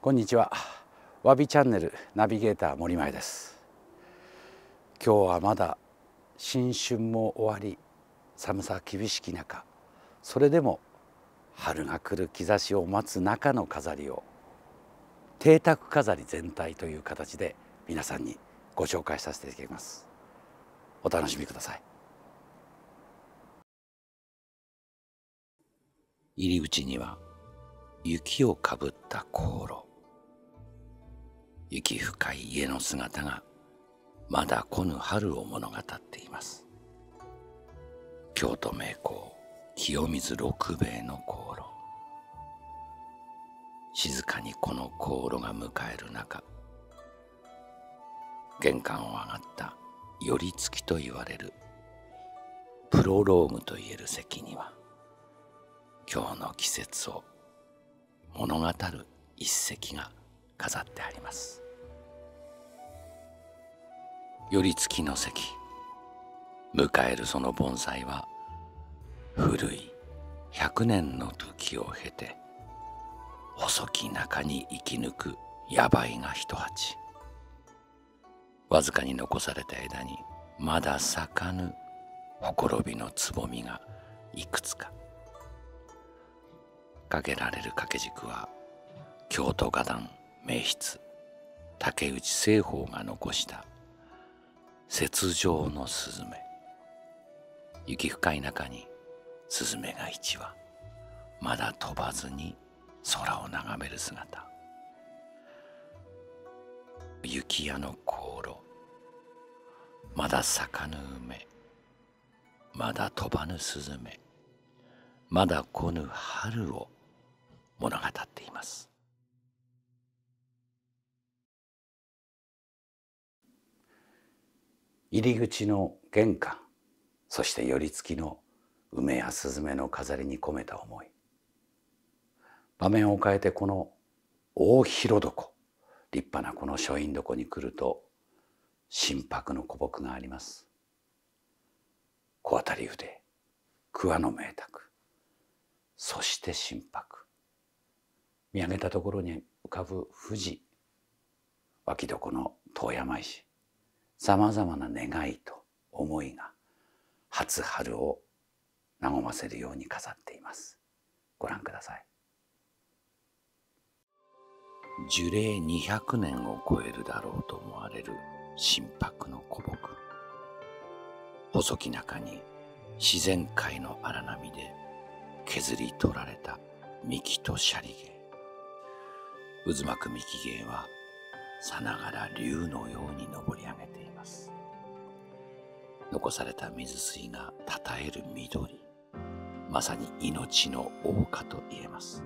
こんにちは。わびチャンネルナビゲーター森前です。今日はまだ新春も終わり、寒さ厳しき中、それでも春が来る兆しを待つ中の飾りを邸宅飾り全体という形で皆さんにご紹介させていただきます。お楽しみください。入り口には雪をかぶった香炉、雪深い家の姿がまだ来ぬ春を物語っています。京都名工清水六兵衛の香炉、静かにこの香炉が迎える中、玄関を上がった寄り付きと言われるプロローグといえる席には、今日の季節を物語る一席が飾ってあります。寄り付きの席、迎えるその盆栽は古い100年の時を経て細き中に生き抜く野梅が一鉢、わずかに残された枝にまだ咲かぬほころびのつぼみがいくつか。かけられる掛け軸は京都画壇名筆竹内栖鳳が残した雪上のスズメ。雪深い中にスズメが一羽まだ飛ばずに空を眺める姿。雪屋の香炉、まだ咲かぬ梅、まだ飛ばぬスズメ、まだ来ぬ春を物語っています。入り口の玄関、そして寄り付きの梅やスズメの飾りに込めた思い。場面を変えてこの大広床、立派なこの書院床に来ると心拍の古木があります。小当たり筆、桑の名卓、そして心拍。見上げたところに浮かぶ富士、脇床の遠山石、さまざまな願いと思いが初春を和ませるように飾っています。ご覧ください。樹齢200年を超えるだろうと思われる心拍の古木。細き中に自然界の荒波で削り取られた幹と舎利芸。渦巻く幹芸はさながら竜のように登り上げています。残された水水がたたえる緑、まさに命の謳歌と言えます。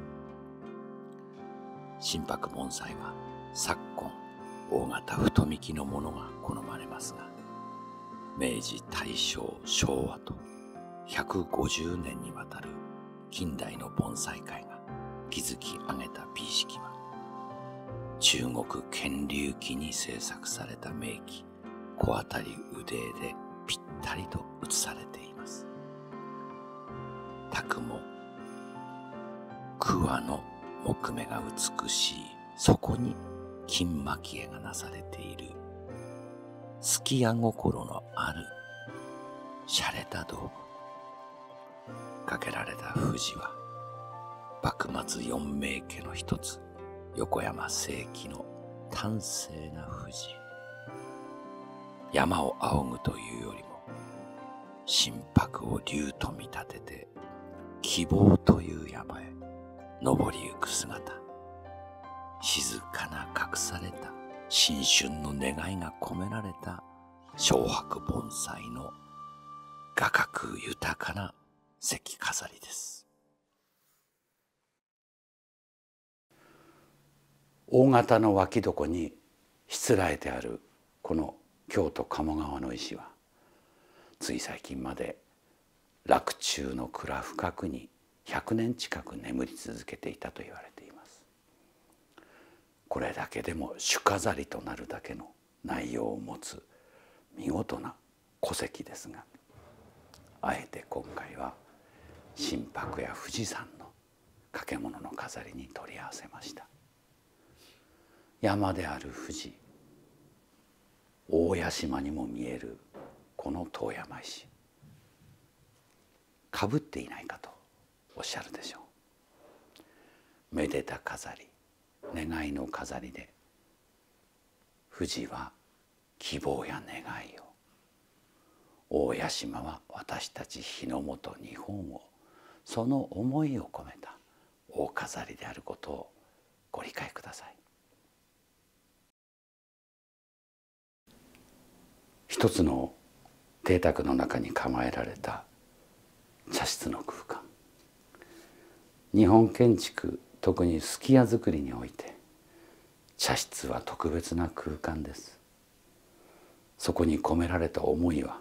心拍盆栽は昨今大型太幹のものが好まれますが、明治大正昭和と150年にわたる近代の盆栽界が築き上げた美意識は、中国乾隆期に制作された名器小当たり腕でぴったりと写されています。卓も桑の木目が美しい、そこに金蒔絵がなされているすき家心のある洒落た道具。かけられた富士は幕末四名家の一つ横山正樹の端正な富士。山を仰ぐというよりも心拍を竜と見立てて希望という山へ登りゆく姿。静かな隠された新春の願いが込められた小白盆栽の画角豊かな席飾りです。大型の脇床にしつらえてあるこの京都鴨川の石は、つい最近まで洛中の蔵深くに100年近く眠り続けていたと言われています。これだけでも主飾りとなるだけの内容を持つ見事な古石ですが、あえて今回は心拍や富士山の掛物の飾りに取り合わせました。山である富士、大屋島にも見えるこの遠山石、かぶっていないかとおっしゃるでしょう。めでた飾り、願いの飾りで、富士は希望や願いを、大屋島は私たち日の本日本を、その思いを込めた大飾りであることをご理解ください。一つの邸宅の中に構えられた茶室の空間、日本建築、特に数寄屋造りにおいて茶室は特別な空間です。そこに込められた思いは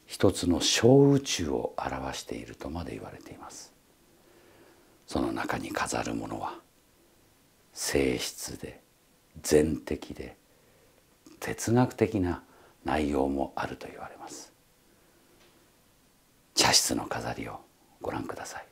一つの小宇宙を表しているとまで言われています。その中に飾るものは静謐で禅的で哲学的な内容もあると言われます。茶室の飾りをご覧ください。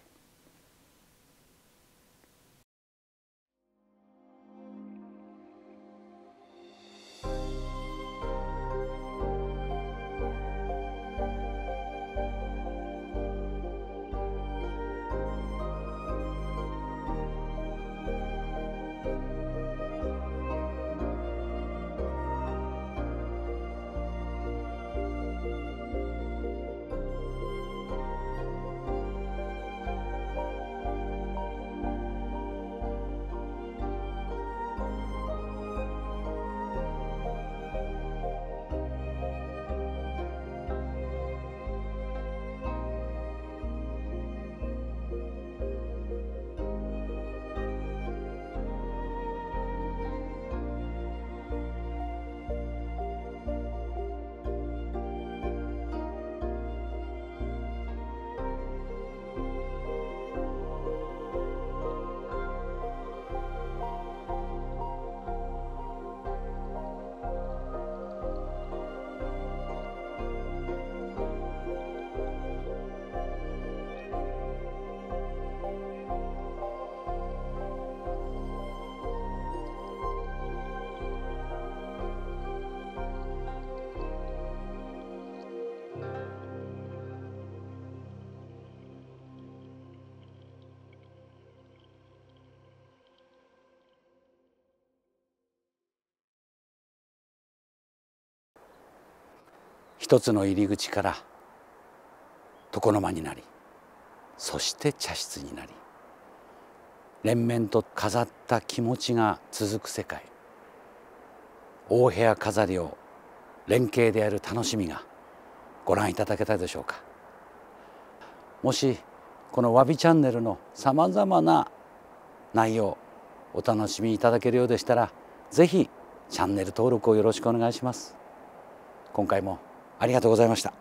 一つの入り口から床の間になり、そして茶室になり、連綿と飾った気持ちが続く世界、大部屋飾りを連携でやる楽しみがご覧いただけたでしょうか。もしこのわびチャンネルのさまざまな内容お楽しみいただけるようでしたら、ぜひチャンネル登録をよろしくお願いします。今回もありがとうございました。